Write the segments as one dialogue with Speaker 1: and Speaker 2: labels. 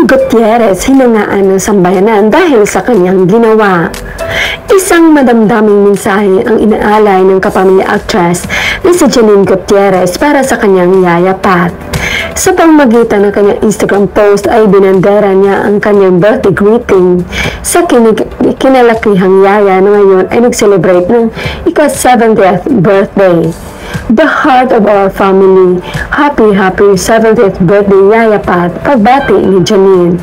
Speaker 1: Janine Gutierrez hinangaan ng sambayanan dahil sa kanyang ginawa. Isang madamdaming mensahe ang inaalay ng kapamilya actress na si Janine Gutierrez para sa kanyang yaya Pat. Sa pamamagitan ng kanyang Instagram post ay binandera niya ang kanyang birthday greeting sa kinalakihang yaya na ngayon ay nag-celebrate ng ika-70th birthday. The heart of our family. Happy 70th birthday Yaya Pat, pagbati ni Janine.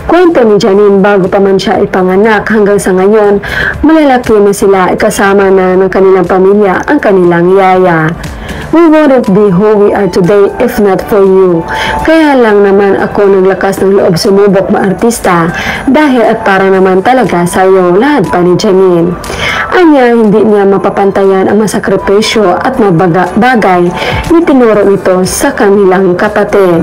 Speaker 1: Kwento ni Janine bago pa man siya ipanganak hanggang sa ngayon, malalaki na sila ikasama na ng kanilang pamilya ang kanilang yaya. We wouldn't be who we are today if not for you. Kaya lang naman ako naglakas ng loob sumubok maartista dahil at para naman talaga sa iyo lahat pa ni Janine. Anya, hindi niya mapapantayan ang masakripisyo at bagay ni tinuro nito sa kanilang kapatid.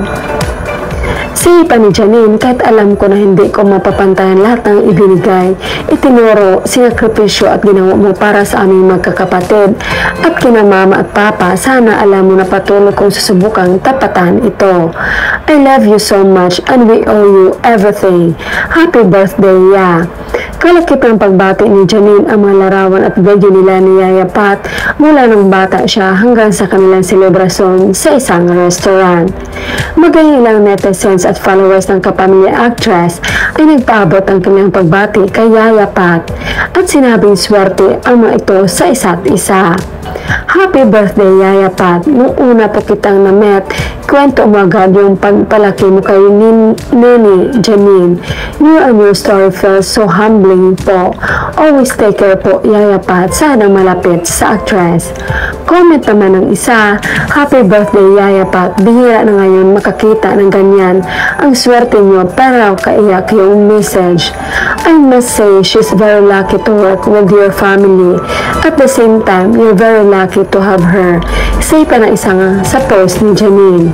Speaker 1: Sipa ni Janine, kahit alam ko na hindi ko mapapantayan lahat ng ibinigay, itinuro, sinakripisyo at ginawa mo para sa aming magkakapatid at kina mama at papa, sana alam mo na patuloy kong susubukang tapatan ito. I love you so much and we owe you everything. Happy birthday, Ya! Kalakip ng pagbati ni Janine ang mga larawan at video nila ni Yaya Pat mula nung bata siya hanggang sa kanilang selebrasyon sa isang restaurant. Magaling ilang netizens at followers ng kapamilya actress ay nagpaabot ang kanilang pagbati kay Yaya Pat at sinabing swerte ang mga ito sa isa't isa. Happy birthday Yaya Pat! Nung una po kitang na-met, kwento mo agad yung pagpalaki mo kay Nini Janine. You and your story feels so humbling po. Always take care po Yaya Pat, sana malapit sa actress. Comment naman ng isa, happy birthday Yaya Pat, bihira na ngayon makakita ng ganyan. Ang swerte niyo pero kaiyak yung message. I must say she's very lucky to work with your family. At the same time, you're very lucky to have her. Say pa na isa nga sa post ni Janine.